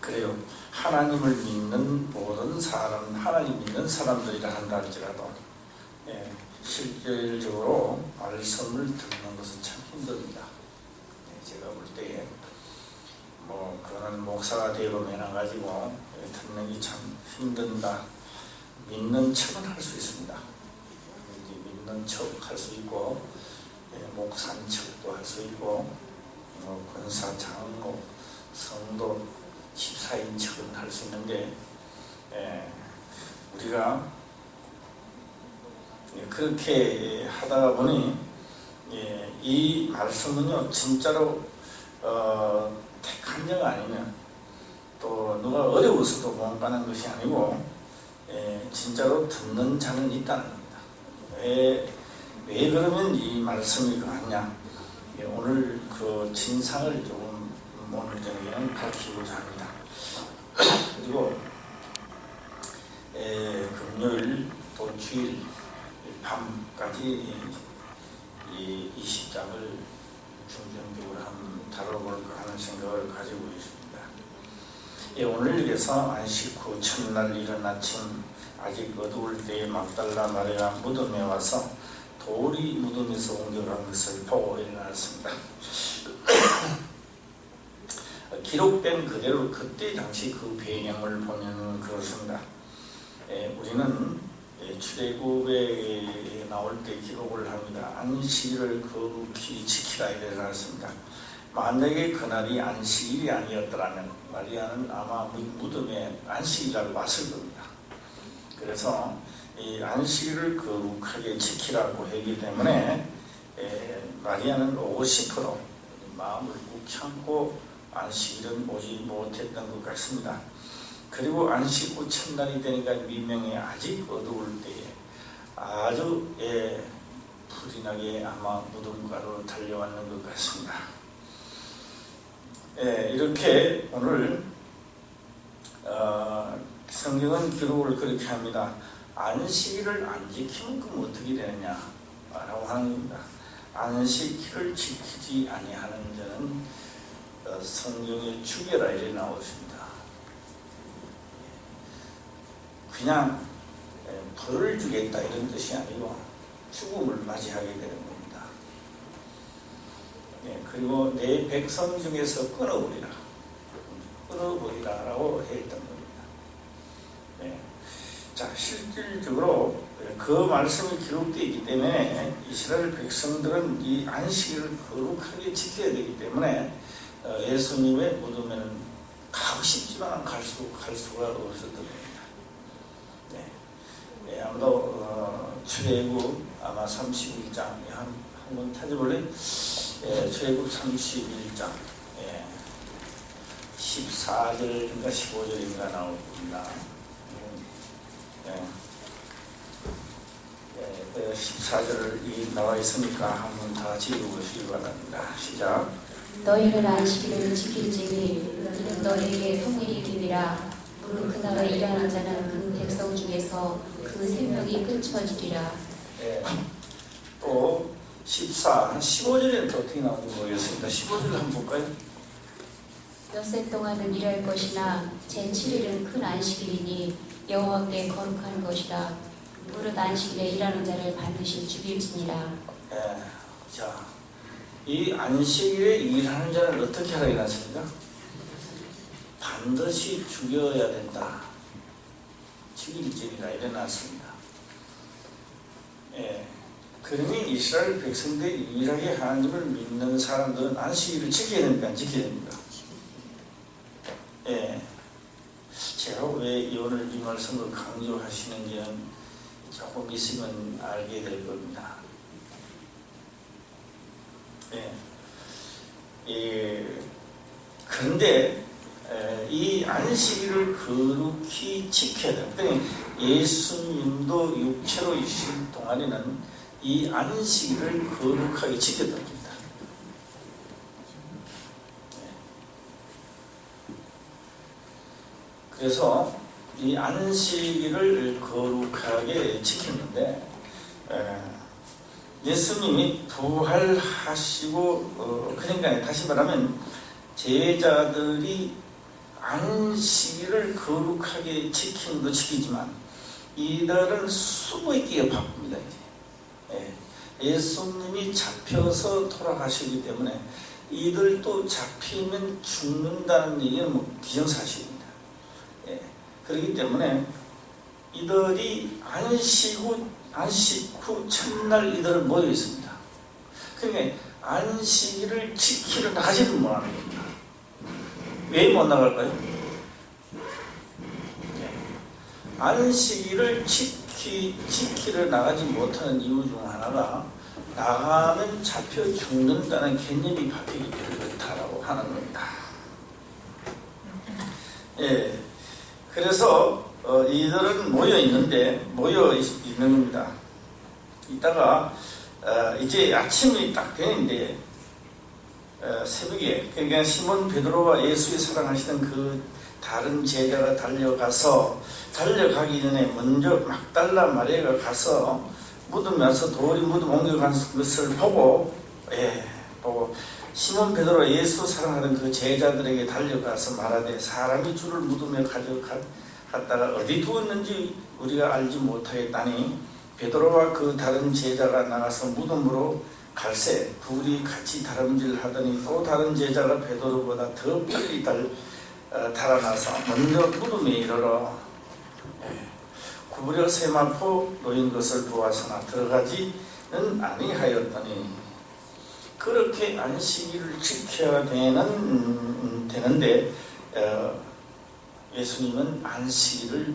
그래요. 하나님을 믿는 모든 사람, 하나님 믿는 사람들이라 한다 할지라도 실질적으로 말씀을 듣는 것은 참 힘듭니다. 제가 볼 때에 그거는 목사가 되고 매나가지고 듣는 게 참 힘든다. 믿는 척은 할 수 있습니다. 믿는 척 할 수 있고 목사인 척도 할 수 있고 권사, 장로, 성도, 집사인 척은 할 수 있는데 우리가 그렇게 하다 보니 이 말씀은요 진짜로 택한 자가 아니면 또 누가 어려워서도 못 가는 것이 아니고 진짜로 듣는 자는 있다는 겁니다. 왜 그러면 이 말씀이 그하냐? 오늘 그 진상을 조금 오늘 저녁에는 밝히고자 합니다. 그리고 금요일 또 주일 밤까지 이 20장을 중점적으로 한번 다뤄볼까 하는 생각을 가지고 있습니다. 오늘에서 안식 후 첫날 이른 아침 아직 어두울 때에 막달라 마리아 무덤에 와서 돌이 무덤에서 옮겨간 것을 보고 일어났습니다. 기록된 그대로 그때 당시 그 배경을 보면 그렇습니다. 우리는 출애굽에 나올 때 기록을 합니다. 안식일을 거룩히 지키라 이래 나왔습니다. 만약에 그날이 안식일이 아니었더라면 마리아는 아마 무덤에 안식일날 왔을 겁니다. 그래서 이 안식일을 거룩하게 지키라고 했기 때문에 마리아는 50% 마음을 꾹 참고 안식일은 오지 못했던 것 같습니다. 그리고 안식 후 첫날이 되니까 미명에 아직 어두울 때에 아주 불이 나게 아마 무덤가로 달려왔는 것 같습니다. 이렇게 오늘 성경은 기록을 그렇게 합니다. 안식일을 안 지키면 그럼 어떻게 되느냐 라고 하는 겁니다. 안식일을 지키지 아니하는 자는 성경에 죽여라 이래 나오십니다. 그냥 벌을 주겠다 이런 뜻이 아니고 죽음을 맞이하게 되는 겁니다. 그리고 내 백성 중에서 끊어버리라라고 했던 겁니다. 자, 실질적으로 그 말씀이 기록되어 있기 때문에 이스라엘 백성들은 이 안식일을 거룩하게 지켜야 되기 때문에 예수님의 무덤에는 가고 싶지만 갈 수가 없었던 겁니다. 아마도 출애굽 아마 31장 한번 찾아볼래? 출애굽 31장 14절인가 15절인가 나옵니다. 14절이 나와 있으니까 한번 다 읽어보시기 바랍니다. 시작. 너희는 안식일을 지킬지니 이는 너희에게 성일이 됨이라. 무릇 그날에 일하는 자는 그 백성 중에서 그 생명이 끊쳐지리라. 또 14, 15절에는 또 어떻게 나오는지 모르겠습니다. 15절 한번 볼까요? 엿새 동안은 일할 것이나 제7일은 큰 안식일이니 여호와께 거룩한 것이라. 무릇 안식일에 일하는 자를 반드시 죽일지니라. 자, 이 안식일에 일하는 자를 어떻게 하라 이랬습니까? 반드시 죽여야 된다. 죽일지니라 이래놨습니다. 그러니 이스라엘 백성들이 일하게 하나님을 믿는 사람들은 안식일을 지켜야 됩니까? 안 지켜야 됩니까? 제가 왜 오늘 이 말씀을 강조하시는지는 조금 있으면 알게 될 겁니다. 그런데 이 안식일을 거룩히 지켜야 돼요. 그러니까 예수님도 육체로 있을 동안에는 이 안식일을 거룩하게 지켰던 겁니다. 그래서 이 안식일을 거룩하게 지켰는데 예수님이 부활하시고 그러니까 다시 말하면 제자들이 안식일을 거룩하게 지키는 도 지키지만 이들은 숨어있기에 바쁩니다. 이제. 예수님이 잡혀서 돌아가시기 때문에 이들도 잡히면 죽는다는 얘기는 기정사실입니다. 그렇기 때문에 이들이 안식 후 첫날 이들은 모여 있습니다. 그러니까 안식일을 지키러 나가지를 못하는 겁니다. 왜 못 나갈까요? 안식일을 지키러 나가지 못하는 이유 중 하나가 나가면 잡혀 죽는다는 개념이 박히기 때문에 그렇다라고 하는 겁니다. 그래서 이들은 모여 있는 겁니다. 이따가 이제 아침이 딱 되는데 새벽에 그러니까 시몬 베드로가 예수의 사랑하시는 그 다른 제자가 달려가기 전에 먼저 막달라 마리아가 가서 무덤에 와서 돌이 무덤 옮겨간 것을 보고 시몬 베드로가 예수 사랑하는 그 제자들에게 달려가서 말하되 사람이 주를 무덤에 가져갔다가 어디 두었는지 우리가 알지 못하겠다니 베드로와 그 다른 제자가 나가서 무덤으로 갈새 둘이 같이 다름질하더니 또 다른 제자가 베드로보다 더 빨리 달아나서 먼저 무덤에 이르러 구부려 세마포 놓인 것을 보아서나 들어가지는 아니하였더니 그렇게 안식일을 지켜야 되는데 예수님은 안식일을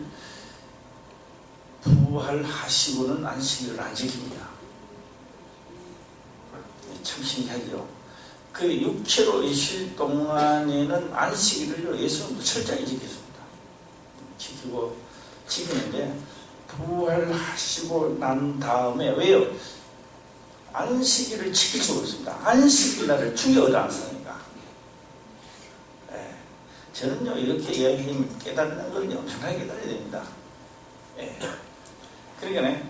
부활하시고는 안식일을 안 지킵니다. 참 신기하죠. 그 육체로 이실 동안에는 안식일을 예수님도 철저히 지키는데 부활하시고 난 다음에 왜요? 안식일을 지킬 수가 없습니다. 안식일 날을 죽여오지 않습니까? 저는요 이렇게 이야기하면 깨닫는 걸 엄청나게 깨달아야 됩니다. 그러니까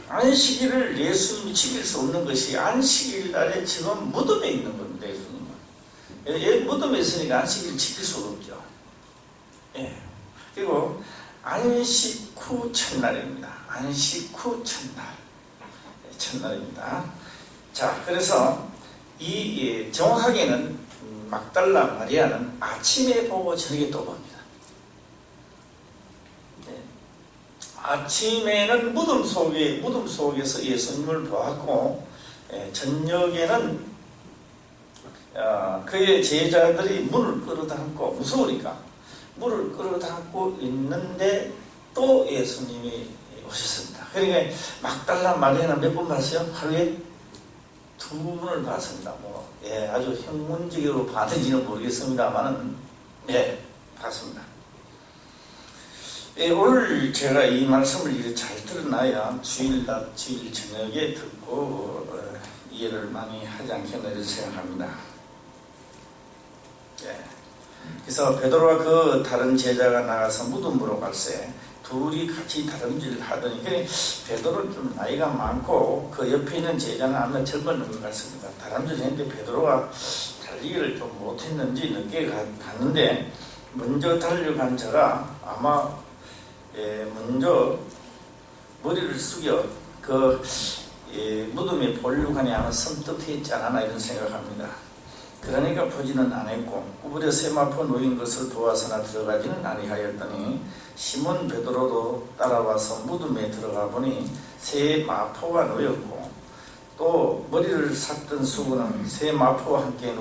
안식일을 예수님이 지킬 수 없는 것이 안식일 날에 지금 무덤에 있는 겁니다. 예수님은 무덤에 있으니까 안식일을 지킬 수가 없죠. 그리고 안식 후 첫날입니다. 안식 후 첫날입니다. 자, 그래서 정확하게는 막달라 마리아는 아침에 보고 저녁에 또 봅니다. 아침에는 무덤 속에서 예수님을 보았고 저녁에는 그의 제자들이 문을 끌어당고 무서우니까 문을 끌어당고 있는데 또 예수님이 오셨습니다. 그러니까 막달라 마리아는 몇 번 봤어요? 하루에 2번을 봤습니다. 아주 학문적으로 봤는지는 모르겠습니다만은 봤습니다. 오늘 제가 이 말씀을 이렇게 잘 들어놔야 주일 저녁에 듣고 이해를 많이 하지 않겠나 이렇게 생각합니다. 그래서 베드로와 그 다른 제자가 나가서 무덤으로 갈새 둘이 같이 다름질을 하더니 베드로는 좀 나이가 많고 그 옆에 있는 제자는 아마 젊은 것 같습니다. 다름질을 했는데 베드로가 달리기를 좀 못했는지 늦게 갔는데 먼저 달려간 자가 아마 먼저 머리를 숙여 무덤에 보려가니 아마 섬뜩했지 않았나 이런 생각합니다. 그러니까 보지는 않았고 구부려 세마포 놓인 것을 보아서나 들어가지는 아니하였더니 시몬 베드로도 따라와서 무덤에 들어가 보니 새 마포가 놓였고 또 머리를 샀던 수건은 새 마포와 함께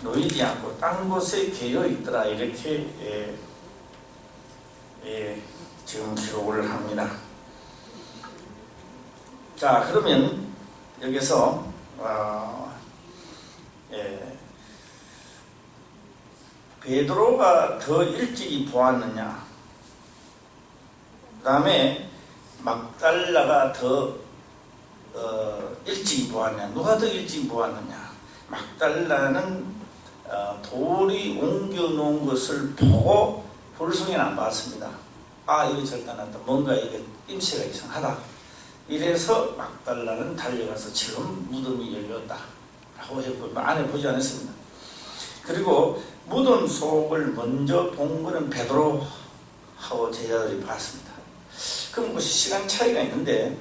놓이지 않고 딴 곳에 개여 있더라 이렇게 지금 기록을 합니다. 자, 그러면 여기서 베드로가 더 일찍이 보았느냐, 그 다음에 막달라가 더 일찍이 보았느냐, 누가 더 일찍이 보았느냐. 막달라는 돌이 옮겨놓은 것을 보고 불성에는 안 봤습니다. 이거 절단한다. 뭔가 이게 임시가 이상하다. 이래서 막달라는 달려가서 지금 무덤이 열렸다 라고 했고 안에 보지 않았습니다. 그리고 무덤 속을 먼저 본 거는 베드로하고 제자들이 봤습니다. 그럼 그 시간 차이가 있는데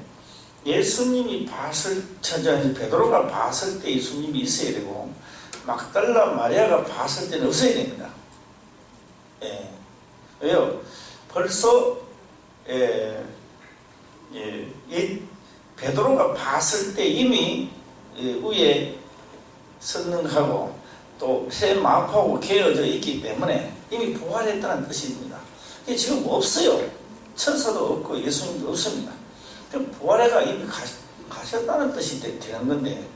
예수님이 베드로가 봤을 때 예수님이 있어야 되고 막달라 마리아가 봤을 때는 없어야 됩니다. 예. 왜요? 벌써 베드로가 봤을 때 이미 위에 선능하고 또 새 마포하고 개어져 있기 때문에 이미 부활했다는 뜻입니다. 지금 없어요. 천사도 없고 예수님도 없습니다. 그럼 부활해가 이미 가셨다는 뜻이 되는 건데,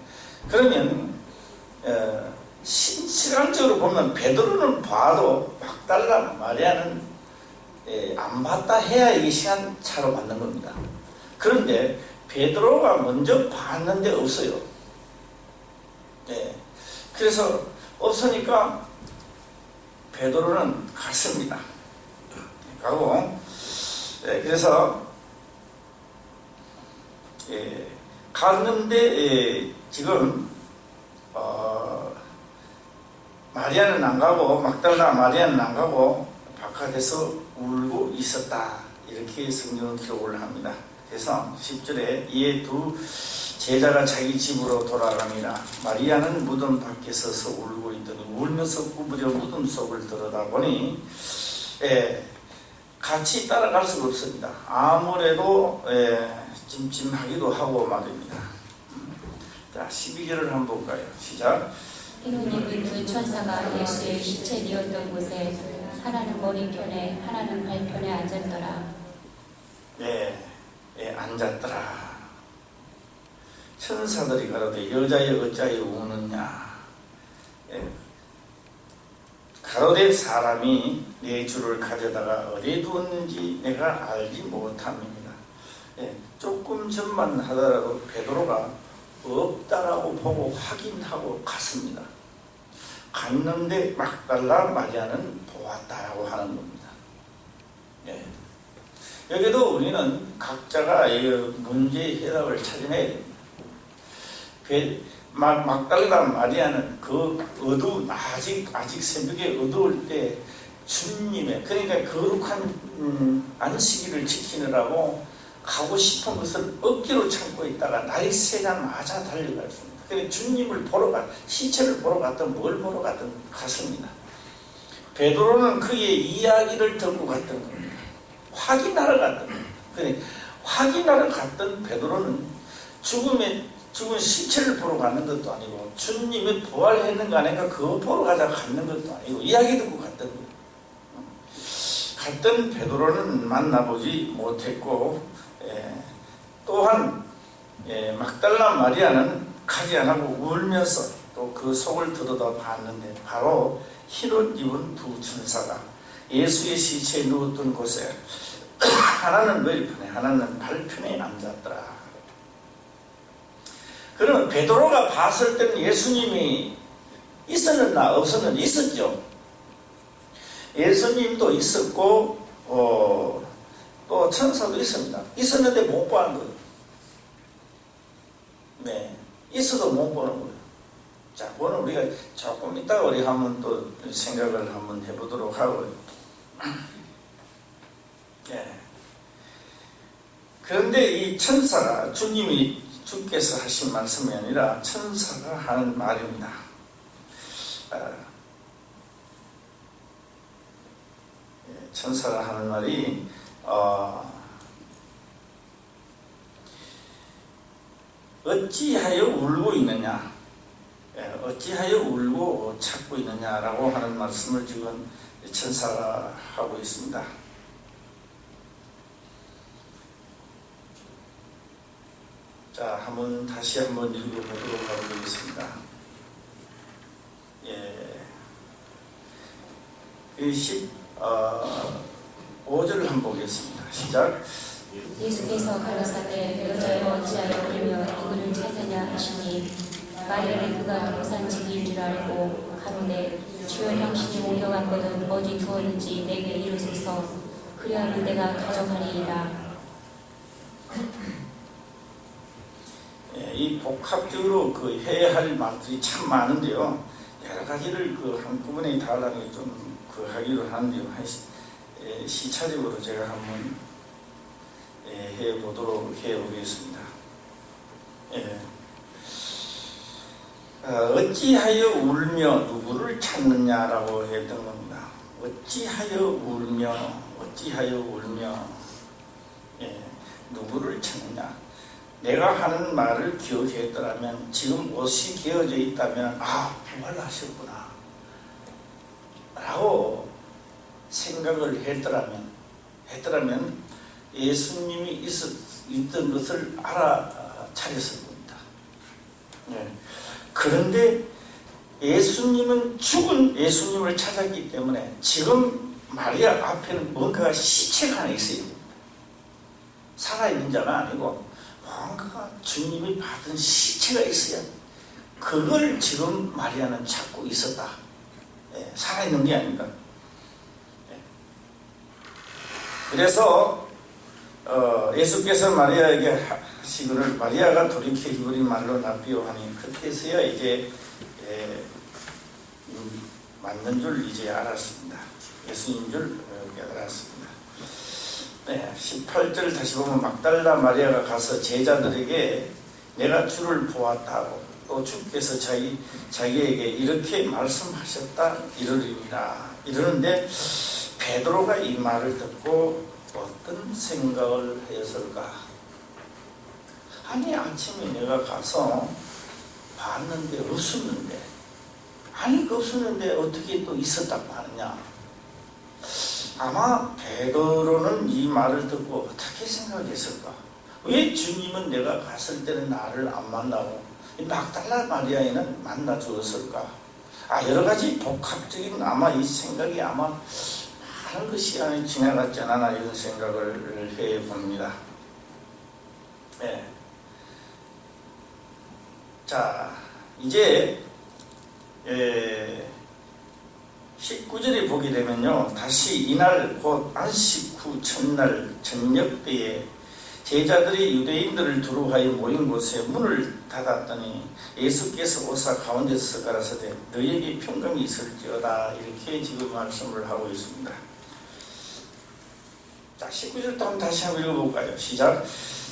그러면 시간적으로 보면 베드로는 봐도 막달라 마리아는 안 봤다 해야 이게 시간 차로 맞는 겁니다. 그런데 베드로가 먼저 봤는데 없어요. 그래서 없으니까 베드로는 갔습니다. 가고 그래서 갔는데 지금 마리아는 안 가고 막달라 마리아는 안 가고 바깥에서 울고 있었다, 이렇게 성경은 기록을 합니다. 그래서 10절에 이에 두 제자가 자기 집으로 돌아갑니다. 마리아는 무덤 밖에 서서 울고 있더니 울면서 구부려 무덤 속을 들여다보니 같이 따라갈 수가 없습니다. 아무래도 찜찜하기도 하고 말입니다. 자, 12절을 한번 볼까요? 시작. 이로님은 두 천사가 예수의 시체 뉘었던 곳에 하나는 머리편에 하나는 발편에 앉았더라. 앉았더라. 천사들이 가로되 여자여 어찌하여 우느냐. 가로되 사람이 내 주를 가져다가 어디에 두었는지 내가 알지 못함입니다. 조금 전만 하더라도 베드로가 없다라고 보고 확인하고 갔습니다. 갔는데 막달라 마리아는 보았다라고 하는 겁니다. 여기도 우리는 각자가 이 문제의 해답을 찾아내야 됩니다. 막달라 마리아는 그 아직 새벽에 어두울 때 주님의, 그러니까 거룩한 안식일을 지키느라고 가고 싶은 것을 억지로 참고 있다가 날이 새자마자 달려갔습니다. 그래서 주님을 시체를 보러 갔든 뭘 보러 갔든 갔습니다. 베드로는 그의 이야기를 듣고 갔던 겁니다. 확인하러 갔던 겁니다. 그러니까 확인하러 갔던 베드로는 죽은 시체를 보러 가는 것도 아니고 주님이 부활했는가 아닌가 그거 보러 가자 갔는 것도 아니고 이야기 듣고 갔던 거예요. 갔던 베드로는 만나보지 못했고, 또한 막달라 마리아는 가지 않고 울면서 또 그 속을 들여다 봤는데 바로 흰옷 입은 두 천사가 예수의 시체에 누웠던 곳에 하나는 머리편에 하나는 발편에 앉았더라. 그러면 베드로가 봤을 때는 예수님이 있었느냐 없었느냐? 있었죠. 예수님도 있었고 또 천사도 있습니다. 있었는데 못 보는 거예요. 있어도 못 보는 거예요. 자, 그거는 우리가 조금 이따가 우리 한번 또 생각을 한번 해보도록 하고요. 그런데 이 천사가 주께서 하신 말씀이 아니라 천사가 하는 말입니다. 천사가 하는 말이 어찌하여 울고 있느냐, 어찌하여 울고 찾고 있느냐라고 하는 말씀을 지금 천사가 하고 있습니다. 자, 다시 한번 읽어보도록 하겠습니다. 15절을 한번 보겠습니다. 시작. 예수께서 가라사대 여자여 어찌하여 울며 누구를 찾느냐 하시니 마리아는 그가 동산지기인 줄 알고 가로되 주여 당신이 옮겨갔거든 어디 두었는지 내게 이르소서 그리하면 내가 가져가리이다. 이 복합적으로 해야 할 말들이 참 많은데요. 여러 가지를 그 한꺼번에 다 하려니 좀 그 하기로 하는데요. 시차적으로 제가 한번 해보겠습니다. 어찌하여 울며 누구를 찾느냐라고 했던 겁니다. 어찌하여 울며 누구를 찾느냐. 내가 하는 말을 기억했더라면, 지금 옷이 개어져 있다면 부활하셨구나 라고 생각을 했더라면 예수님이 있던 것을 알아차렸을 겁니다. 그런데 예수님은 죽은 예수님을 찾았기 때문에 지금 마리아 앞에는 뭔가 시체가 하나 있어요. 살아있는 자가 아니고 뭔가 주님이 받은 시체가 있어요. 그걸 지금 마리아는 찾고 있었다. 살아있는 게 아닙니다. 그래서 예수께서 마리아에게 하시기를, 마리아가 돌이켜 히브리 말로 납비오 하니, 그때서야 이제 맞는 줄 이제 알았습니다. 예수인 줄 깨달았습니다. 18절 다시 보면, 막달라 마리아가 가서 제자들에게 내가 주를 보았다고, 또 주께서 자기에게 이렇게 말씀하셨다 이러는데, 베드로가 이 말을 듣고 어떤 생각을 하였을까? 아니, 아침에 내가 가서 봤는데 없었는데, 없었는데 어떻게 또 있었다고 하느냐? 아마 베드로는 이 말을 듣고 어떻게 생각했을까? 왜 주님은 내가 갔을 때는 나를 안 만나고 막달라 마리아에는 만나 주었을까? 여러 가지 복합적인 아마 이 생각이 많은 것이 안에 지나갔지 않나, 이런 생각을 해봅니다. 자, 이제 19절에 보게 되면요, 다시 이날 곧 안식 후 첫날 저녁 때에 제자들이 유대인들을 두루하여 모인 곳에 문을 닫았더니 예수께서 오사 가운데서 가라사대 너에게 평강이 있을지어다, 이렇게 지금 말씀을 하고 있습니다. 자, 19절 다음 다시 한번 읽어볼까요? 시작.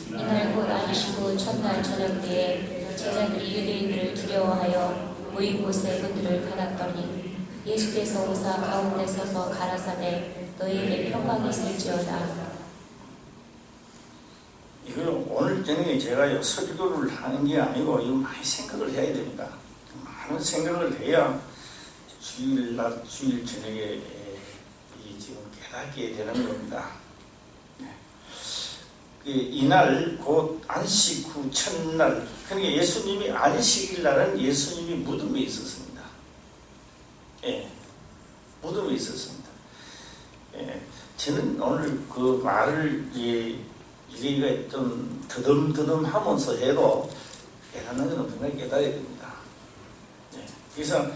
이날 곧 안식 후 첫날 저녁 때에 제자들이 유대인들을 두려워하여 모인 곳에 문들을 닫았더니 예수께서 오사 가운데 서서 가라사대 너희에게 평강이 있을지어다. 이거 오늘 저녁에 제가 설교를 하는 게 아니고 이거 많이 생각을 해야 됩니다. 많은 생각을 해야 주일 저녁에 지금 깨닫게 되는 겁니다. 이날 곧 안식 후 첫날, 그러니까 예수님이 안식일 날은 예수님이 무덤에 있었습니다. 무덤에 있었습니다. 저는 오늘 그 말을 이게 좀 더듬더듬 하면서 해도 깨닫는 것은 분명히 깨달아야 됩니다. 그래서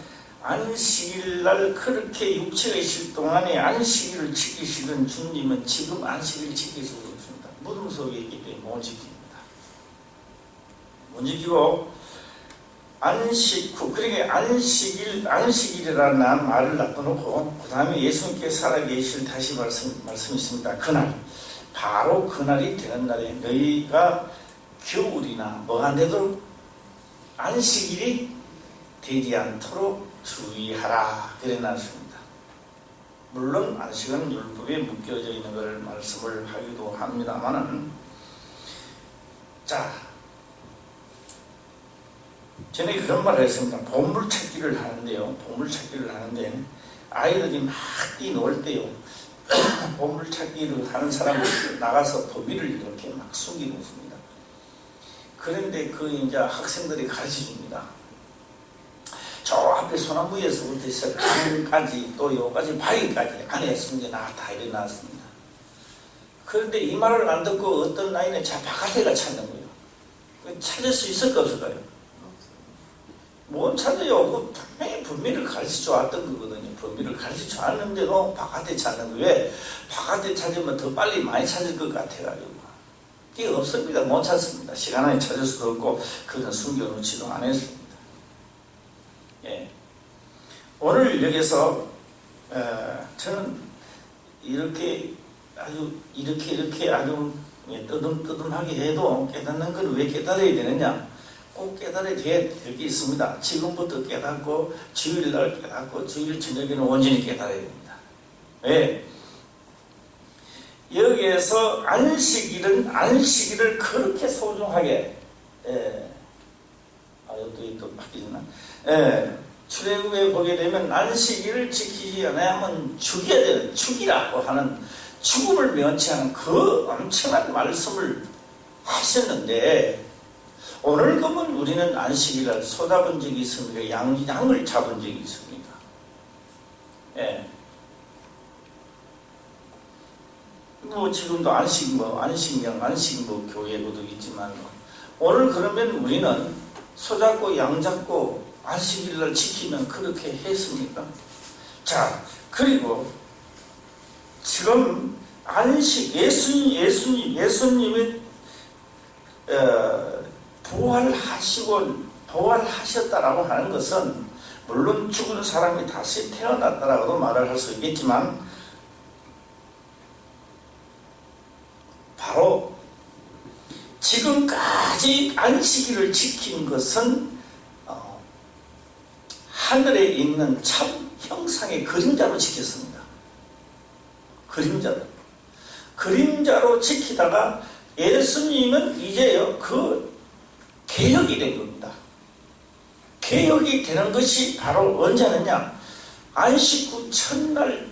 안식일 날 그렇게 육체가 있을 동안에 안식일을 지키시던 주님은 지금 안식일을 지킬 수 없습니다. 무덤 속에 있기 때문에 못 지킵니다. 못 지키고 안식 후, 그러니까 안식일이라는 말을 놔둬놓고 그 다음에 예수님께서 살아계실 다시 말씀있습니다. 그날, 바로 그날이 되는 날에 너희가 겨울이나 뭐가 돼도 안식일이 되지 않도록 주의하라, 그래 놨습니다. 물론 안식은 율법에 묶여져 있는 것을 말씀을 하기도 합니다만은, 자, 전에 그런 말을 했습니다. 보물찾기를 하는데 아이들이 막 뛰놀 때요, 보물찾기를 하는 사람을 나가서 도비를 이렇게 막 숨겨놓습니다. 그런데 이제 학생들이 가르쳐 줍니다. 저 앞에 소나무에서부터 해서 강까지 또 요까지 바위까지 안에 숨겨놨다, 이래 놨습니다. 그런데 이 말을 안 듣고 어떤 아이는 저 바깥에가 찾는 거예요. 찾을 수 있을까 없을까요? 못 찾아요. 분명히 범위를 가르쳐 줬던 거거든요. 범위를 가르쳐 줬는데도 바깥에 찾는 거예요. 왜? 바깥에 찾으면 더 빨리 많이 찾을 것 같아가지고. 이게 없습니다. 못 찾습니다. 시간 안에 찾을 수도 없고, 그건 숨겨놓지도 않았습니다. 오늘 여기서 저는 이렇게 아주 뜨듬뜨듬하게 해도 깨닫는 걸 왜 깨달아야 되느냐? 꼭 깨달아야 될 게 있습니다. 지금부터 깨닫고 주일날 깨닫고 주일 저녁에는 온전히 깨달아야 됩니다. 왜? 여기에서 안식일을 그렇게 소중하게 또 바뀌잖아. 출애굽에 보게 되면 안식일을 지키지 않으면 죽여야 되는, 죽이라고 하는, 죽음을 면치 않은 그 엄청난 말씀을 하셨는데, 오늘 보면 우리는 안식일을 소잡은 적이 있습니까? 양을 잡은 적이 있습니까? 지금도 안식령 교회도 있지만, 오늘 그러면 우리는 소잡고 양 잡고 안식일을 지키면 그렇게 했습니까? 자, 그리고 지금 예수님의 부활하셨다라고 하는 것은, 물론 죽은 사람이 다시 태어났다라고도 말을 할 수 있겠지만, 바로 지금까지 안식일을 지킨 것은 하늘에 있는 참 형상의 그림자로 지켰습니다. 그림자로 지키다가 예수님은 이제요, 그 개혁이 된 겁니다. 개혁이 되는 것이 바로 언제 하느냐? 안식 후 첫날에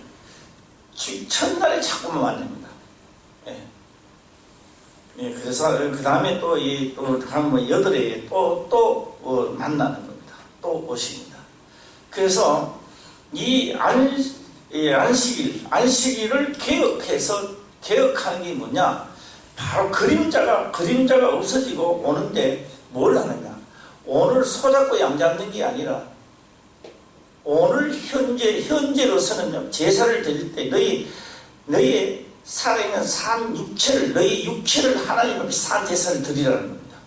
자꾸만 만납니다. 그래서 그 다음에 또 여덟에 또 만나는 겁니다. 또 오십니다. 그래서 이 안식일을 개혁하는 게 뭐냐? 바로 그림자가 없어지고 오는데 뭘 하느냐? 오늘 소잡고 양 잡는 게 아니라, 오늘 현재로서는 제사를 드릴 때 너희의 살아있는 너희 육체를 하나님 앞에 산 제사를 드리라는 겁니다.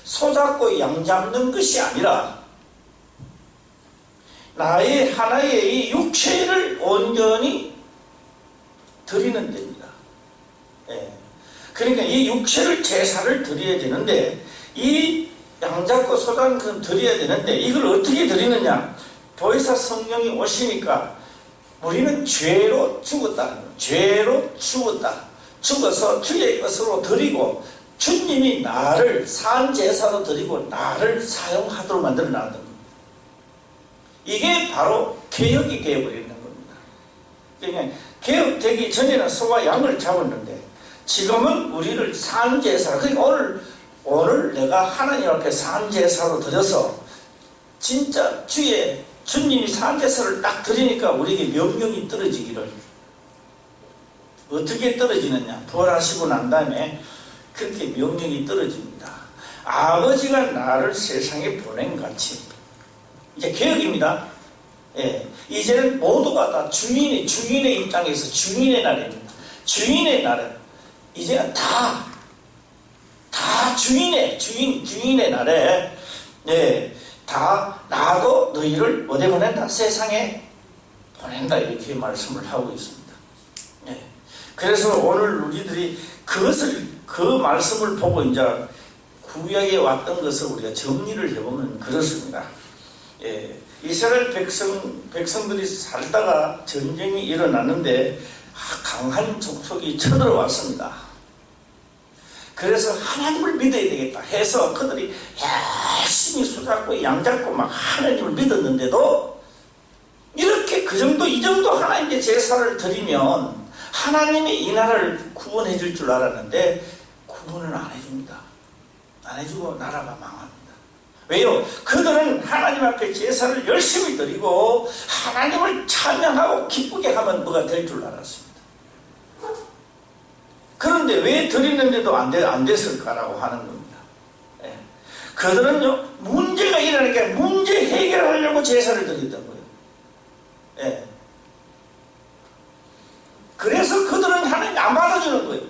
소잡고 양 잡는 것이 아니라 나의 하나의 이 육체를 온전히 드리는 데입니다. 그러니까 이 육체를 제사를 드려야 되는데, 이 양 잡고 소 잡는 것을 드려야 되는데, 이걸 어떻게 드리느냐? 보혜사 성령이 오시니까 우리는 죄로 죽었다는 거예요. 죄로 죽어서 주의 것으로 드리고, 주님이 나를 산 제사로 드리고 나를 사용하도록 만들어 놨던 겁니다. 이게 바로 개혁이 되어버리는 겁니다. 그러니까 개혁되기 전에는 소와 양을 잡았는데, 지금은 우리를 산 제사, 그러니까 오늘 내가 하나님 앞에 산 제사로 드려서 진짜 주님이 산 제사를 딱 드리니까 우리에게 명령이 떨어지기를. 어떻게 떨어지느냐? 부활하시고 난 다음에 그렇게 명령이 떨어집니다. 아버지가 나를 세상에 보낸 같이. 이제 개혁입니다. 이제는 모두가 다 주인의 입장에서 주인의 날입니다. 주인의 날은 이제는 다 주인의 날에, 다 나도 너희를 어디 보낸다? 세상에 보낸다. 이렇게 말씀을 하고 있습니다. 그래서 오늘 우리들이 그 말씀을 보고 이제 구약에 왔던 것을 우리가 정리를 해보면 그렇습니다. 이스라엘 백성들이 살다가 전쟁이 일어났는데 강한 족속이 쳐들어왔습니다. 그래서 하나님을 믿어야 되겠다 해서 그들이 열심히 수잡고 양잡고 막 하나님을 믿었는데도, 이렇게 이 정도 하나님께 제사를 드리면 하나님이 이 나라를 구원해 줄 줄 알았는데 구원을 안 해줍니다. 안 해주고 나라가 망합니다. 왜요? 그들은 하나님 앞에 제사를 열심히 드리고 하나님을 찬양하고 기쁘게 하면 뭐가 될 줄 알았습니다. 그런데 왜 드리는데도 안 됐을까라고 하는 겁니다. 그들은요, 문제가 일어나니까 문제 해결하려고 제사를 드리던 거예요. 그래서 그들은 하나님 안 받아주는 거예요.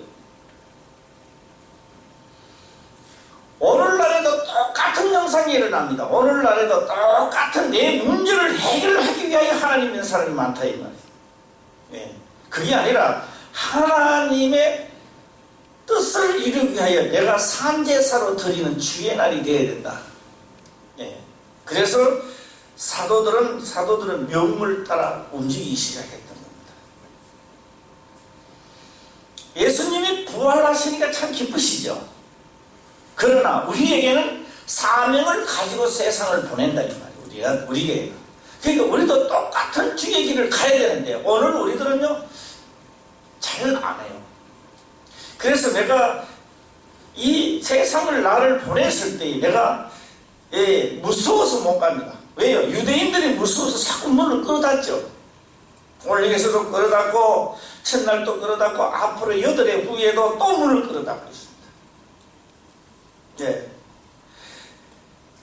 오늘날에도 똑같은 영상이 일어납니다. 오늘날에도 똑같은 내 문제를 해결하기 위하여 하나님 믿는 사람이 많다 이 말이에요. 예. 그게 아니라 하나님의 뜻을 이루기 위하여 내가 산제사로 드리는 주의 날이 되어야 된다. 예. 그래서 사도들은 명을 따라 움직이기 시작했던 겁니다. 예수님이 부활하시니까 참 기쁘시죠. 그러나 우리에게는 사명을 가지고 세상을 보낸다 이 말이에요. 우리에게. 그러니까 우리도 똑같은 주의 길을 가야 되는데 오늘 우리들은요 잘 안 해요. 그래서 내가 이 세상을 나를 보냈을 때 내가 무서워서 못 갑니다. 왜요? 유대인들이 무서워서 자꾸 문을 끌어닫죠. 오늘 여기서도 끌어닫고 첫날도 끌어닫고 앞으로 8해 후에도 또 문을 끌어닫고 있습니다. 예.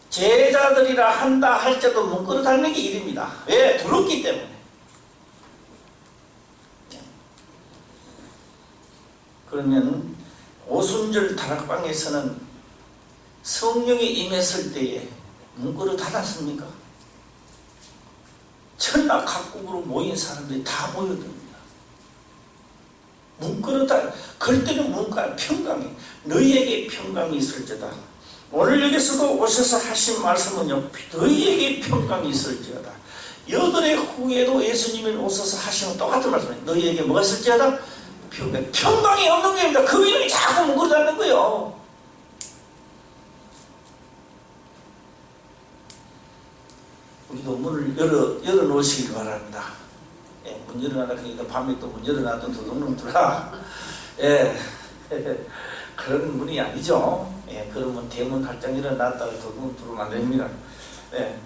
제자들이라 한다 할지라도 문 끌어닫는 게 일입니다. 왜? 두렵기 때문에. 그러면 오순절 다락방에서는 성령이 임했을 때에 문 끌어닫았습니까? 천막 각국으로 모인 사람들이 다 모여듭니다. 문 끌어닫, 그럴 때는 문과 평강이, 너희에게 평강이 있을지어다. 오늘 여기서도 오셔서 하신 말씀은요, 너희에게 평강이 있을지어다. 8해 후에도 예수님이 오셔서 하시는 똑같은 말씀이에요. 너희에게 뭐가 있을지어다? 평강이 없는 겁니다. 그 이름이 자꾸 문 끌어닫는 거예요. 우리도 문을 열어놓으시길 바랍니다. 예, 문 열어놔라 그러니까 밤에 또 문 열어놔도 도둑놈들아. 예, 그런 문이 아니죠. 예, 그러면 대문 활짝 열어놨다가 도둑놈 들어오면 안 됩니다. 예.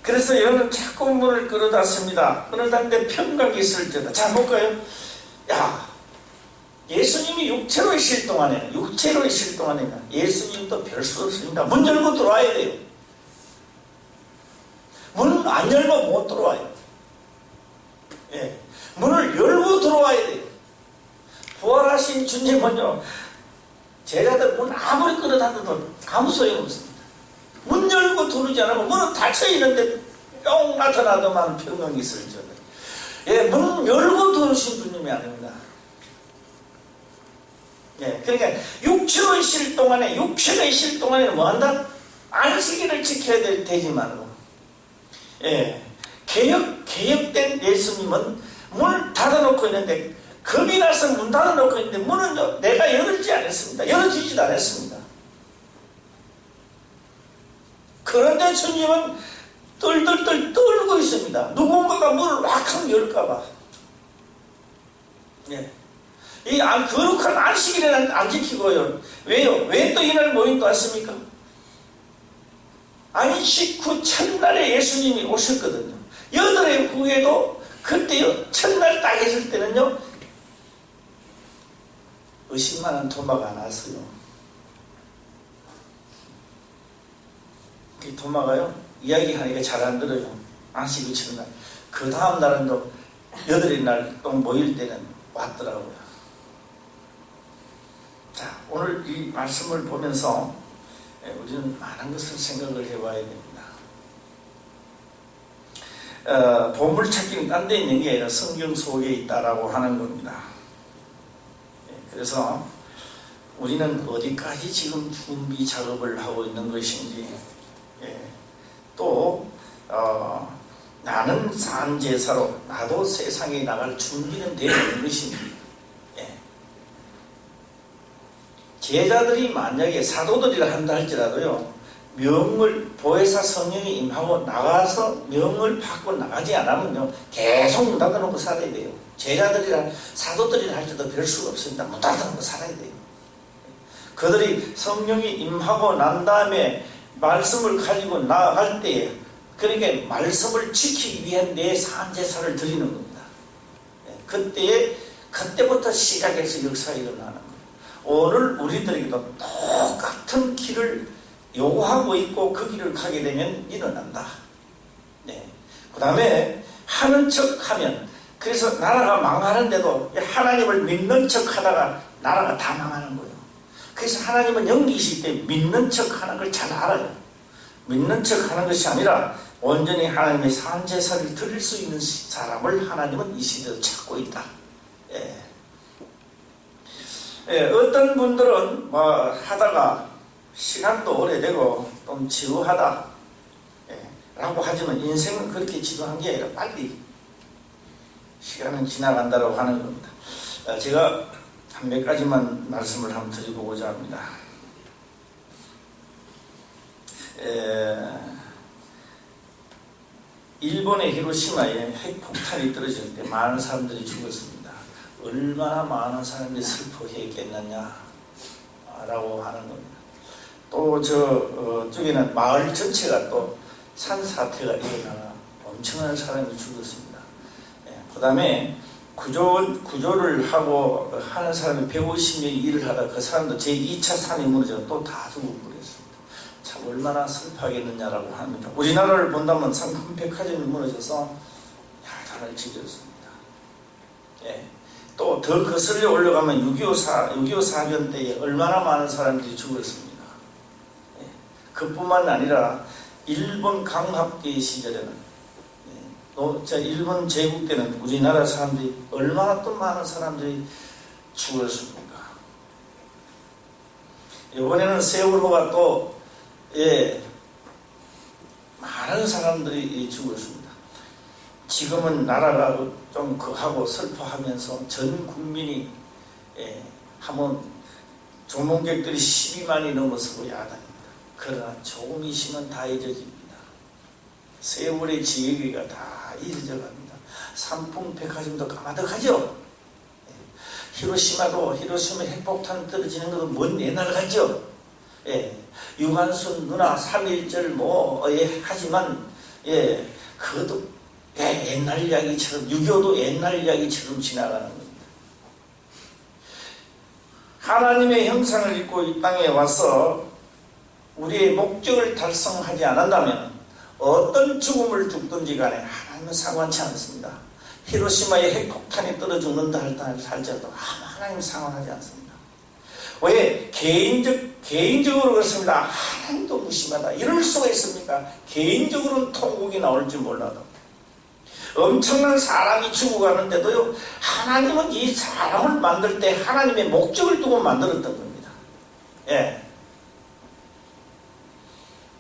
그래서 여러분 자꾸 문을 끌어닫습니다. 끌어닫는데 평강이 있을지어다. 자, 볼까요? 야, 예수님이 육체로 있을 동안에 예수님도 별 수 없습니다. 문 열고 들어와야 돼요. 문을 안 열면 못 들어와요. 예. 문을 열고 들어와야 돼요. 부활하신 주님은요, 제자들 문 아무리 끌어닫아도 아무 소용없습니다. 문 열고 들어오지 않으면 문은 닫혀있는데 뿅 나타나더만 평강이 있을지어다. 예, 문 열고 들어오신 주님이 아닙니다. 예, 그러니까 육체가 있을 동안에는 뭐 한다? 안식일을 지켜야 되지만, 예, 개혁된 예수님은 문을 닫아놓고 있는데, 겁이 나서 문 닫아놓고 있는데, 문은 내가 열지 않았습니다. 열어주지도 않았습니다. 그런데 주님은 떨떨떨 떨고 있습니다. 누군가가 문을 확 하면 열까봐. 예. 이 거룩한 안식일에는 안 지키고요. 왜요? 왜 또 이날 모임도 왔습니까? 안식 후 첫날에 예수님이 오셨거든요. 8해 후에도 그때요, 첫날 딱 했을 때는요, 의심만한 도마가 나왔어요. 이 도마가요, 이야기하니까 잘 안 들어요. 안식 후 첫날. 그 다음 날은 또 8일 날 또 모일 때는 왔더라고요. 자, 오늘 이 말씀을 보면서 우리는 많은 것을 생각을 해봐야 됩니다. 보물찾기는 딴 데 있는 게 아니라 성경 속에 있다라고 하는 겁니다. 그래서 우리는 어디까지 지금 준비 작업을 하고 있는 것인지, 또 나는 산제사로 나도 세상에 나갈 준비는 되어 있는 것인지, 제자들이 만약에 사도들이라 한다 할지라도요, 명을 보혜사 성령이 임하고 나가서 명을 받고 나가지 않으면요, 계속 문 닫아놓고 살아야 돼요. 제자들이라 사도들이라 할지라도 별 수가 없습니다. 문 닫아놓고 살아야 돼요. 그들이 성령이 임하고 난 다음에 말씀을 가지고 나아갈 때에, 그러니까 말씀을 지키기 위한 내 산제사를 드리는 겁니다. 그때부터 시작해서 역사가 일어나는 거예요. 오늘 우리들에게도 똑같은 길을 요구하고 있고 그 길을 가게 되면 일어난다. 그 다음에 하는 척 하면, 그래서 나라가 망하는데도 하나님을 믿는 척 하다가 나라가 다 망하는 거예요. 그래서 하나님은 영이실 때 믿는 척 하는 걸 잘 알아요. 믿는 척 하는 것이 아니라 온전히 하나님의 산제사를 드릴 수 있는 사람을 하나님은 이 시대에 찾고 있다. 어떤 분들은 뭐 하다가 시간도 오래되고 좀 지루하다 라고 하지만 인생은 그렇게 지루한 게 아니라 빨리 시간은 지나간다고 하는 겁니다. 제가 한 몇 가지만 말씀을 한번 드려보고자 합니다. 일본의 히로시마에 핵폭탄이 떨어질 때 많은 사람들이 죽었습니다. 얼마나 많은 사람들이 슬퍼했겠느냐 라고 하는 겁니다. 또 저쪽에는 마을 전체가 또 산사태가 일어나나 엄청난 사람이 죽었습니다. 그 다음에 구조를 하고 하는 사람이 150명이 일을 하다 그 사람도 제2차 산이 무너져 또 다 죽어버렸습니다. 참 얼마나 슬퍼하겠느냐라고 합니다. 우리나라를 본다면 상품 백화점이 무너져서 야단을 치렀습니다. 또 더 거슬려 올라가면 6.25 사변 때에 얼마나 많은 사람들이 죽었습니다. 그뿐만 아니라 일본 강합기 시절에는 일본 제국 때는 우리나라 사람들이 얼마나 또 많은 사람들이 죽었습니까? 이번에는 세월호가 또 많은 사람들이 죽었습니다. 지금은 나라가 좀 하고 슬퍼하면서 전 국민이 한번 조문객들이 12만이 넘어서고 야단입니다. 그러나 조금 있으면 다 잊어집니다. 세월의 지혜기가 다 잊어져갑니다. 상품 백화점도 까마득하죠. 히로시마 핵폭탄 떨어지는 것도 먼 옛날 같죠. 유관순 누나 3.1절 하지만 그것도 옛날 이야기처럼 6.25도 옛날 이야기처럼 지나가는 겁니다. 하나님의 형상을 입고 이 땅에 와서 우리의 목적을 달성하지 않는다면 어떤 죽음을 죽든지 간에 하나님은 상관치 않습니다. 히로시마에 핵폭탄이 떨어 죽는다 할지라도 하나님 상관하지 않습니다. 왜? 개인적으로 그렇습니다. 하나님도 무심하다. 이럴 수가 있습니까? 개인적으로는 통곡이 나올지 몰라도 엄청난 사람이 죽어가는데도요, 하나님은 이 사람을 만들 때 하나님의 목적을 두고 만들었던 겁니다.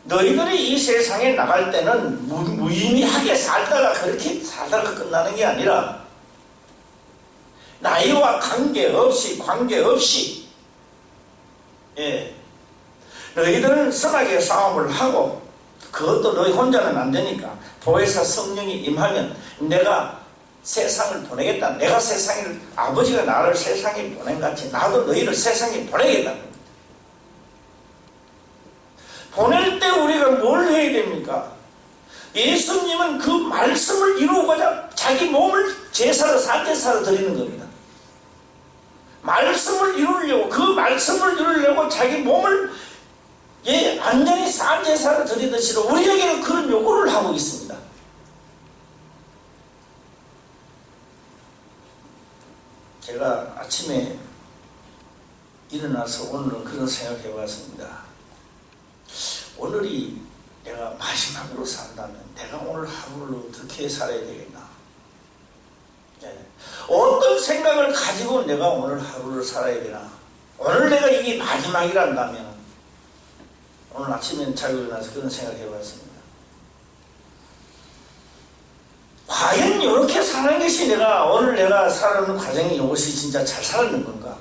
너희들이 이 세상에 나갈 때는 무의미하게 살다가 그렇게 살다가 끝나는 게 아니라 나이와 관계없이 너희들은 선하게 싸움을 하고 그것도 너희 혼자는 안 되니까 보혜사 성령이 임하면 내가 세상을 보내겠다. 내가 아버지가 나를 세상에 보낸 같이 나도 너희를 세상에 보내겠다. 보낼 때 우리가 뭘 해야 됩니까? 예수님은 그 말씀을 이루고자 자기 몸을 산제사로 드리는 겁니다. 말씀을 이루려고 자기 몸을 완전히 산제사로 드리듯이 우리에게는 그런 요구를 하고 있습니다. 제가 아침에 일어나서 오늘은 그런 생각해 봤습니다. 오늘이 내가 마지막으로 산다면 내가 오늘 하루를 어떻게 살아야 되겠나? 어떤 생각을 가지고 내가 오늘 하루를 살아야 되나? 오늘 내가 이게 마지막이란다면 오늘 아침에 잘 일어나서 그런 생각해 봤습니다. 과연 이렇게 사는 것이 오늘 내가 살아가는 과정이 이것이 진짜 잘 살았는 건가?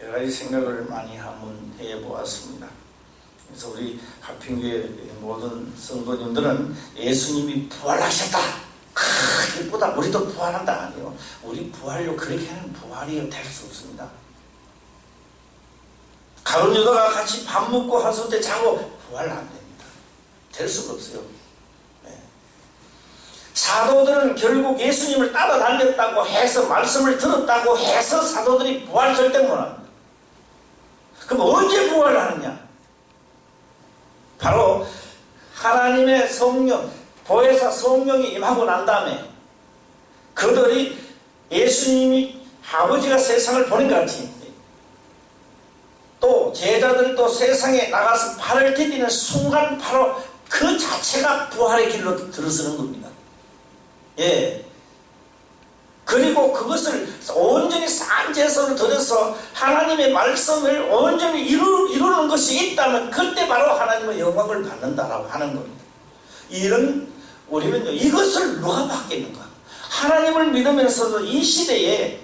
여러 가지 생각을 많이 한번 해보았습니다. 그래서 우리 하평교회 모든 성도님들은 예수님이 부활하셨다. 기쁘다. 우리도 부활한다. 아니요. 우리 부활로 그렇게 하는 부활이 될 수 없습니다. 가룟 유다가 같이 밥 먹고 한숨 때 자고 부활 안 됩니다. 될 수가 없어요. 사도들은 결국 예수님을 따라다녔다고 해서 말씀을 들었다고 해서 사도들이 부활 절대 못합니다. 그럼 언제 부활하느냐? 바로 하나님의 성령, 보혜사 성령이 임하고 난 다음에 그들이 예수님이 아버지가 세상을 보낸 것 같이 또 제자들도 세상에 나가서 발을 디디는 순간 바로 그 자체가 부활의 길로 들어서는 겁니다. 예. 그리고 그것을 온전히 산제선을 드려서 하나님의 말씀을 온전히 이루는 것이 있다면 그때 바로 하나님의 영광을 받는다라고 하는 겁니다. 우리는요, 이것을 누가 받겠는가? 하나님을 믿으면서도 이 시대에,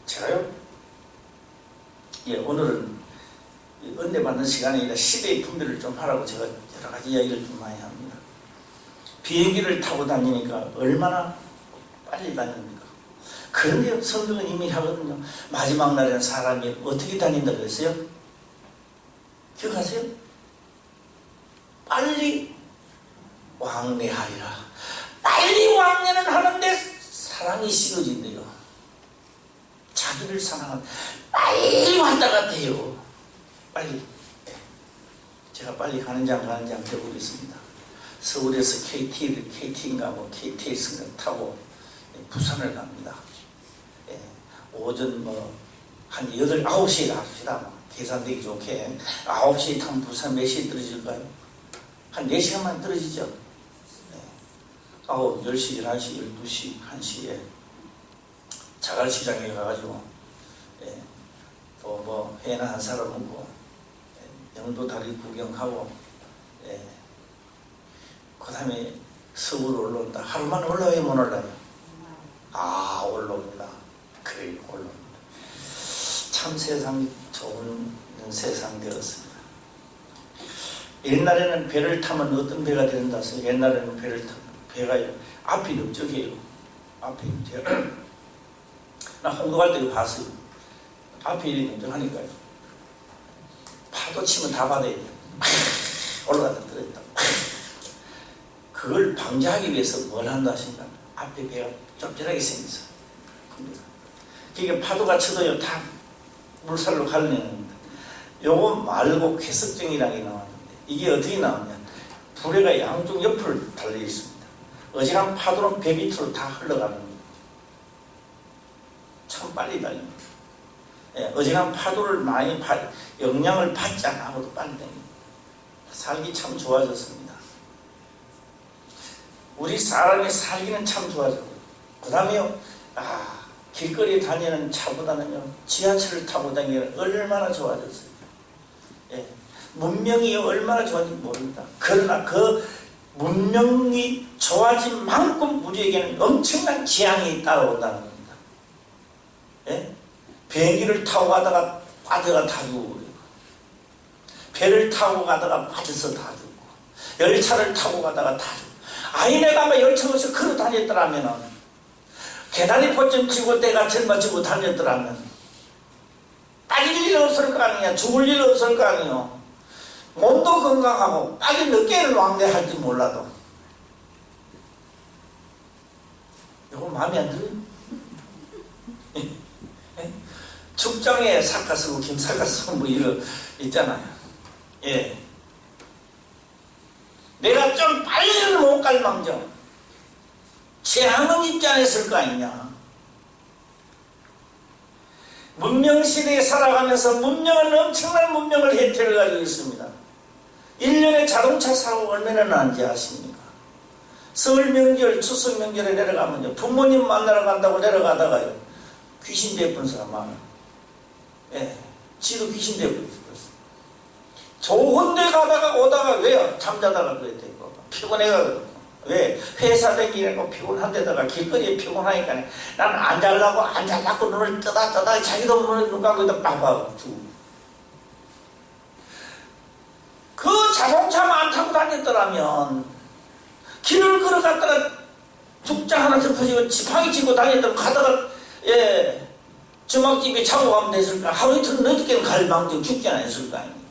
제가요, 오늘은 은혜 받는 시간이 아니라 시대의 분별을 좀 하라고 제가 여러 가지 이야기를 좀 많이 합니다. 비행기를 타고 다니니까 얼마나 빨리 다닙니까? 그런데 성경은 이미 하거든요. 마지막 날에는 사람이 어떻게 다닌다고 그랬어요? 기억하세요? 빨리 왕래하리라. 빨리 왕래는 하는데 사랑이 식어진대요. 자기를 사랑하는 빨리 왔다 갔다 해요. 빨리. 제가 빨리 가는지 안 가는지 한번 해보겠습니다. 서울에서 KT인가 뭐 KTX인가 타고 부산을 갑니다. 오전 한 9시에 갑시다. 계산되기 좋게 9시에 타면 부산 몇 시에 떨어질까요? 한 4시간만 떨어지죠. 10시, 11시, 12시, 1시에 자갈시장에 가가지고 또 회나 한 사람 먹고 영도 다리 구경하고 그 다음에 서울 올라온다. 하루만 올라와요, 못 올라와요? 올라옵니다. 그래요, 올라옵니다. 참 세상 좋은 세상 되었습니다. 옛날에는 배를 타면 어떤 배가 된다 해서 옛날에는 배를 타면 배가요, 앞이 넓적해요. 앞이 제가 나 홍도 갈 때 봤어요. 앞이 이렇게 넓적하니까요. 파도 치면 다 받아야 돼요. 올라갔다 떨어졌다. 그걸 방지하기 위해서 뭘 한다 하십니까? 앞에 배가 좁절하게 생겼어요. 그게 파도가 쳐도요, 다 물살로 가려내는 겁니다. 요거 말고 쾌석정이라는 게 나왔는데, 이게 어떻게 나오냐? 부레가 양쪽 옆을 달려 있습니다. 어지간 파도는 배 밑으로 다 흘러가는 겁니다. 참 빨리 달립니다. 어지간 파도를 많이 영향을 받지 않아도 빨리 다닙니다. 살기 참 좋아졌습니다. 우리 사람의 살기는 참 좋아졌고, 그 다음에요, 길거리에 다니는 차보다는요, 지하철을 타고 다니기는 얼마나 좋아졌어요. 문명이 얼마나 좋아진지 모릅니다. 그러나 그 문명이 좋아진 만큼 우리에게는 엄청난 재앙이 따라온다는 겁니다. 비행기를 타고 가다가 빠져가 다 죽고, 배를 타고 가다가 빠져서 다 죽고, 열차를 타고 가다가 다 죽고, 내가 아마 열차에서 걸어 다녔더라면, 계단이 포점 치고 때가 젊어지고 다녔더라면, 빠질 일 없을 거 아니야. 죽을 일 없을 거 아니요. 몸도 건강하고 빨리 늦게는 왕래할지 몰라도. 이거 마음에 안 들어요? 축장에 사카 쓰고 김사카 쓰고 뭐 이거 있잖아요. 내가 좀 빨리는 못 갈 망정 재앙은 있지 않았을 거 아니냐. 문명시대에 살아가면서 문명은 엄청난 문명을 혜택을 가지고 있습니다. 1년에 자동차 사고 얼마나 나는지 아십니까? 설 명절, 추석 명절에 내려가면요, 부모님 만나러 간다고 내려가다가요, 귀신 대본 사람 많아요. 지도 귀신 대본 있었어요. 좋은 데 가다가 오다가 왜요? 잠자다가 그랬대요. 피곤해가지고. 왜? 회사 다니고 피곤한 데다가 길거리에 피곤하니까 나는 안 잘라고 눈을 뜨다 자기도 눈을 눈 감고 있다 빵빵 죽고. 그 자동차만 안 타고 다녔더라면 길을 걸어갔다가 죽자 하나 덮어지고 지팡이 짚고 다녔다면 가다가 주막집에 차고 가면 됐을까? 하루 이틀 늦게는 갈 망정 죽지 않았을 거 아닙니까?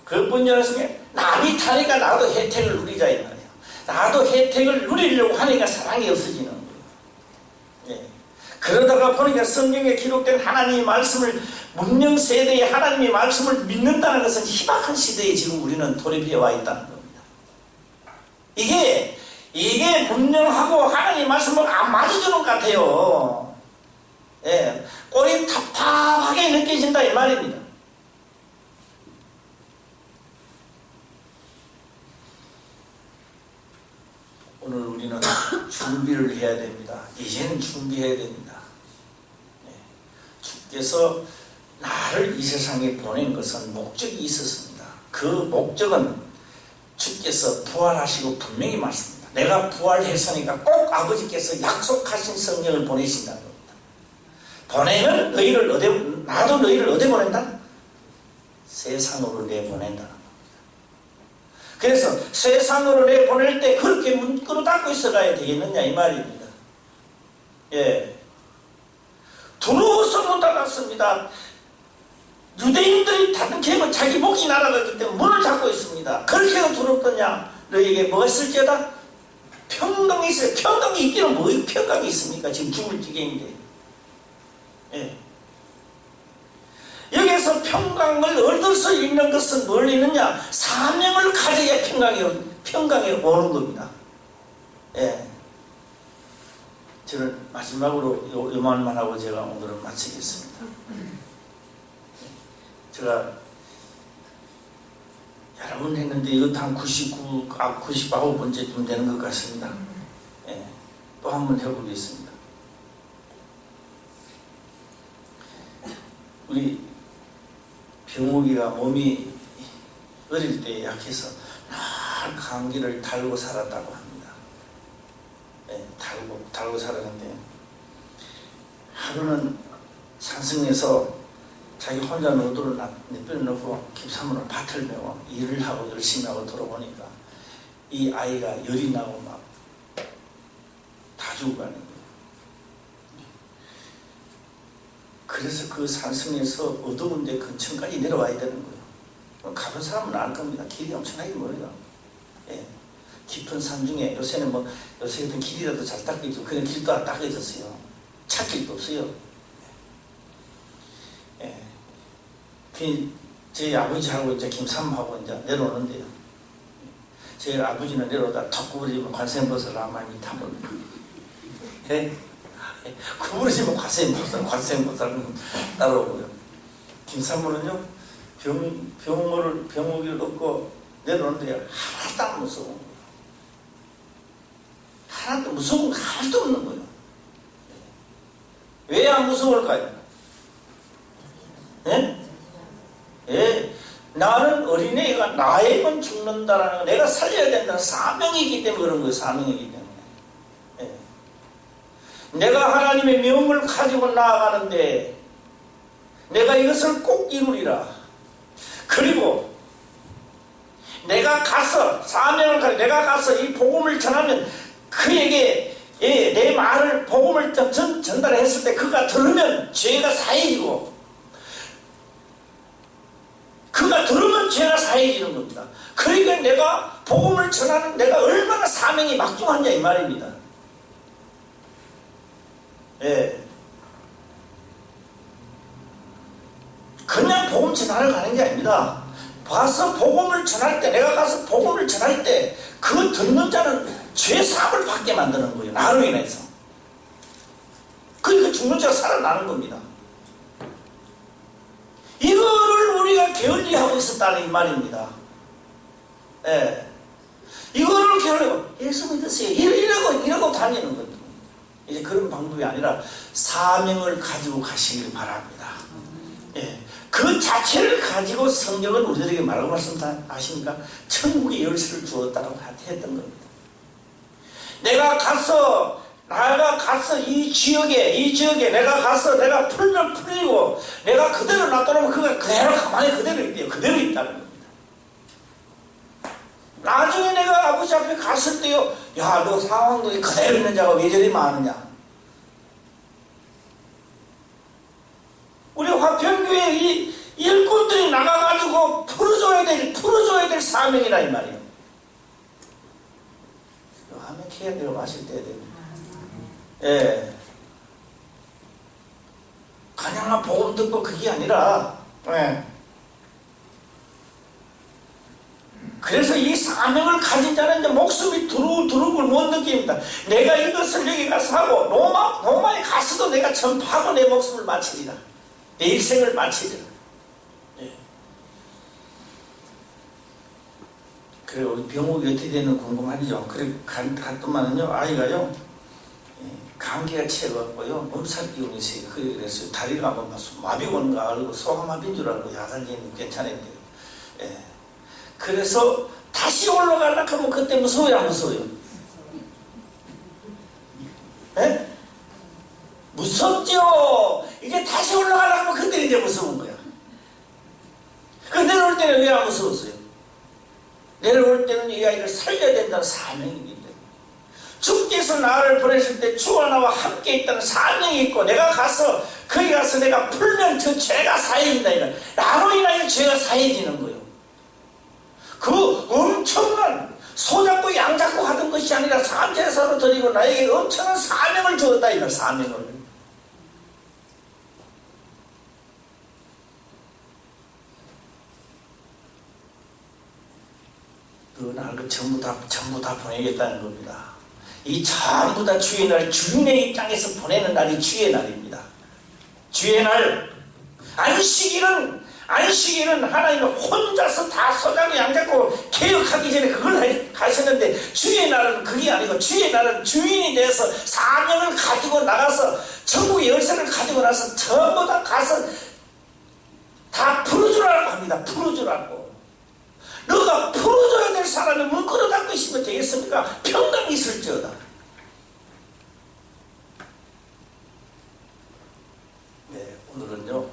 그뿐이 아니라 남이 타니까 나도 혜택을 누리자 이 말이에요. 나도 혜택을 누리려고 하니까 사랑이 없어지는 거예요. 그러다가 보니까 성경에 기록된 하나님의 말씀을, 문명 세대에 하나님의 말씀을 믿는다는 것은 희박한 시대에 지금 우리는 돌입해 와 있다는 겁니다. 이게 문명하고 하나님의 말씀을 안 맞아주는 것 같아요. 예, 꼴이 답답하게 느껴진다 이 말입니다. 오늘 우리는 준비를 해야 됩니다. 이제는 준비해야 됩니다. 예, 주께서 나를 이 세상에 보낸 것은 목적이 있었습니다. 그 목적은 주께서 부활하시고 분명히 말씀합니다. 내가 부활했으니까 꼭 아버지께서 약속하신 성령을 보내신다는 겁니다. 보내면 너희를 어디, 나도 너희를 어디 보낸다? 세상으로 내보낸다는 겁니다. 그래서 세상으로 내보낼 때 그렇게 문 끌어닫고 있어가야 되겠느냐 이 말입니다. 예, 두려워서 못 닫았습니다. 유대인들이 닫은 개는 자기 목이 날아갔기 때문에 문을 닫고 있습니다. 그렇게 두렵더냐? 너희에게 뭐가 있을지어다? 평강이 있어요. 평강이 있기는 뭐 평강이 있습니까? 지금 죽을 지경인데. 예. 여기에서 평강을 얻을 수 있는 것은 뭘 있느냐? 사명을 가져야 평강이 오는 겁니다. 예. 저는 마지막으로 요만만 하고 제가 오늘은 마치겠습니다. 제가 여러 번 했는데 이것도 한 99번째쯤 되는 것 같습니다. 예, 또 한 번 해보겠습니다. 우리 병욱이가 몸이 어릴 때 약해서 늘 감기를 달고 살았다고 합니다. 예, 달고 살았는데 하루는 산성에서 자기 혼자 노도를 내빼놓고 김사문을 밭을 메워 일을 하고 열심히 하고 돌아보니까 이 아이가 열이 나고 막 다 죽어가는 거예요. 그래서 그 산성에서 어두운 데 근처까지 내려와야 되는 거예요. 가본 사람은 알 겁니다. 길이 엄청나게 멀어요. 예. 깊은 산 중에 요새는 요새 같은 길이라도 잘 닦여지고 그런 길도 안 닦여졌어요. 찾길도 없어요. 예. 저희 아버지하고 이제 김삼하고 이제 내려오는데요. 저희 아버지는 내려오다 턱 구부러지면 관세음보살 라마니 탐을 예? 구부러지면 관세음보살은 따라오고요. 김삼무는요 병목을 얻고 내려오는데 하나도 안 무서운 거예요. 하나도 무서운 거 하나도 없는 거예요. 왜 안 무서울까요? 예? 예, 나는 어린애가 나에만 죽는다라는 거, 내가 살려야 된다는 사명이기 때문에 그런 거예요. 사명이기 때문에. 예. 내가 하나님의 명을 가지고 나아가는데 내가 이것을 꼭 이루리라. 그리고 내가 가서 사명을 가지고 내가 가서 이 복음을 전하면 그에게 내 말을 복음을 전달했을 때 그가 들으면 죄가 사해지고 그가 들으면 죄가 사해지는 겁니다. 그러니까 내가 복음을 전하는 내가 얼마나 사명이 막중하냐 이 말입니다. 예. 그냥 복음 전하러 가는 게 아닙니다. 와서 복음을 전할 때 내가 가서 복음을 전할 때 그 듣는 자는 죄 사함을 받게 만드는 거예요. 나로 인해서. 그러니까 죽는 자가 살아나는 겁니다. 이거를 우리가 게을리하고 있었다는 이 말입니다. 예. 이거를 게을리하고 예수 믿으세요. 이러고 다니는 거죠. 이제 그런 방법이 아니라 사명을 가지고 가시길 바랍니다. 예. 그 자체를 가지고 성경은 우리들에게 말하고 말씀하십니까? 천국의 열쇠를 주었다고 했던 겁니다. 내가 가서 이 지역에 내가 가서 내가 풀면 풀리고 내가 그대로 놔두면 그가 그대로 가만히 그대로 있대요. 그대로 있다는 겁니다. 나중에 내가 아버지 앞에 갔을 때요, 야, 너 상황도 그대로 있는 자가 왜 저리 많으냐? 우리 화평교회 이 일꾼들이 나가가지고 풀어줘야 될 사명이라 이 말이에요. 하면 캐야 돼요. 마실 때 돼요. 예. 그냥만 복음 듣고 그게 아니라, 예. 그래서 이 사명을 가진 자는 이제 목숨이 두룩을 못 느낍니다. 내가 이것을 여기 가서 하고 로마에 가서도 내가 전파하고 내 목숨을 바치리라. 내 일생을 바치리라. 네. 그래 우리 병옥이 어떻게 되는 궁금하죠. 그래 갔더만은요 아이가요 감기가 채워갖고요 몸살 기운이 있어요. 그래서 다리가 한번 봤어. 마비가 오는가 알고 소아마비인 줄 알고 야단지는 괜찮은데요. 예. 그래서 다시 올라가려고 하면 그때 무서워요 안 무서워요? 예? 무섭죠. 이제 다시 올라가려고 하면 그때 이제 무서운 거야. 그 내려올 때는 왜 안 무서웠어요? 내려올 때는 이 아이를 살려야 된다는 사명이기 때문에 주께서 나를 보내실 때 주와 나와 함께 있다는 사명이 있고 내가 가서 거기 가서 내가 풀면 저 죄가 사해진다. 나로 인하여 죄가 사해지는 거예요. 그 엄청난 소잡고 양잡고 하던 것이 아니라 삼재사로 드리고 나에게 엄청난 사명을 주었다. 이런 사명을. 그날 그 전부 다 보내겠다는 겁니다. 이 전부 다 주의 날, 주인의 입장에서 보내는 날이 주의 날입니다. 주의 날, 안식일은 하나님은 혼자서 다 서자고 양잡고 개혁하기 전에 그걸 하셨는데 주의 날은 그게 아니고 주의 날은 주인이 돼서 사명을 가지고 나가서 전국의 열쇠를 가지고 나서 전부 다 가서 다 풀어주라고 합니다. 풀어주라고. 너가 풀어줘야 될 사람이 문 끌어닫고 있으면 되겠습니까? 평강 있을지어다. 네, 오늘은요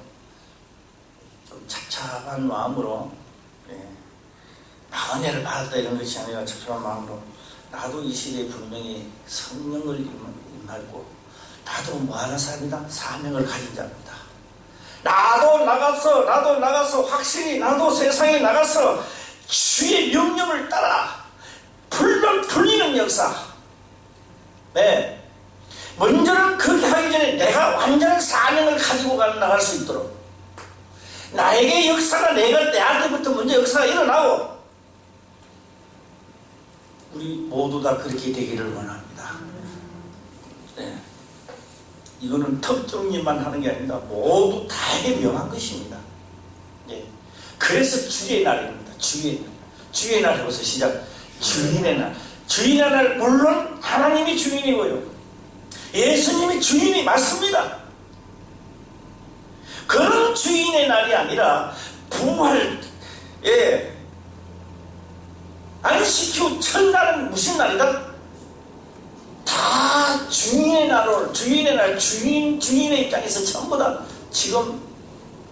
좀 착잡한 마음으로 은혜를 받았다 이런 것이 아니라 착잡한 마음으로 나도 이 시대에 분명히 성령을 임하고 나도 뭐하는 사람이다? 사명을 가진 자입니다. 나도 나가서 확실히 나도 세상에 나가서 주의 명령을 따라 풀면 풀리는 역사. 네. 먼저는 그렇게 하기 전에 내가 완전한 사명을 가지고 나갈 수 있도록 나에게 역사가 내한테부터 먼저 역사가 일어나고 우리 모두 다 그렇게 되기를 원합니다. 네. 이거는 특정님만 하는 게 아닙니다. 모두 다에게 명한 것입니다. 네. 그래서 주의 날입니다. 주의 날 해보세요. 시작. 주인의 날. 주인의 날 물론 하나님이 주인이고요. 예수님이 주인이 맞습니다. 그런 주인의 날이 아니라 부활 안식 후 첫날은 무슨 날이다? 다 주인의 날을 주인의 입장에서 전부 다 지금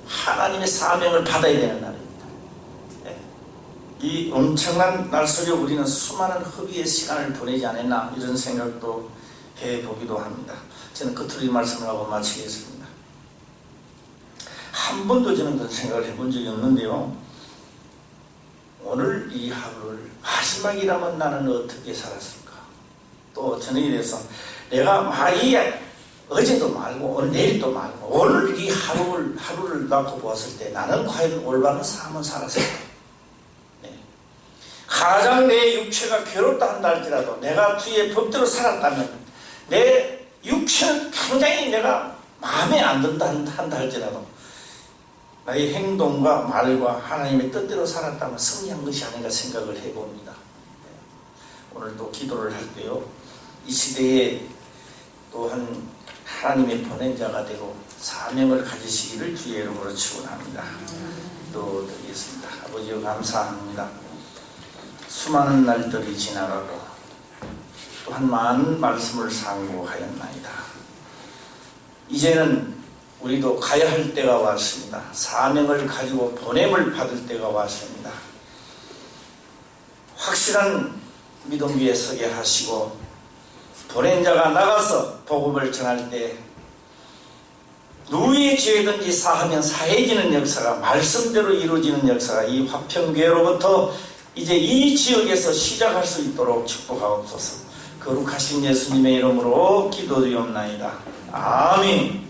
하나님의 사명을 받아야 되는 날입니다. 이 엄청난 날 속에 우리는 수많은 허비의 시간을 보내지 않았나 이런 생각도 해보기도 합니다. 저는 끝으로 이 말씀을 하고 마치겠습니다. 한 번도 저는 그런 생각을 해본 적이 없는데요. 오늘 이 하루를 마지막이라면 나는 어떻게 살았을까? 또 저녁에 대해서 내가 어제도 말고 오늘 내일도 말고 오늘 이 하루를 놓고 보았을 때 나는 과연 올바른 삶을 살았을까? 가장 내 육체가 괴롭다 한다 할지라도 내가 주의 법대로 살았다면 내 육체는 굉장히 내가 마음에 안 든다 한다 할지라도 나의 행동과 말과 하나님의 뜻대로 살았다면 승리한 것이 아닌가 생각을 해봅니다. 오늘 또 기도를 할 때요 이 시대에 또한 하나님의 보낸 자가 되고 사명을 가지시기를 주의 이름으로 축원합니다. 또 드리겠습니다. 아버지여 감사합니다. 수많은 날들이 지나가고 또한 많은 말씀을 상고하였나이다. 이제는 우리도 가야 할 때가 왔습니다. 사명을 가지고 보냄을 받을 때가 왔습니다. 확실한 믿음 위에 서게 하시고 보낸 자가 나가서 복음을 전할 때 누구의 죄든지 사하면 사해지는 역사가 말씀대로 이루어지는 역사가 이 화평교회로부터 이제 이 지역에서 시작할 수 있도록 축복하옵소서. 거룩하신 예수님의 이름으로 기도드리옵나이다. 아멘.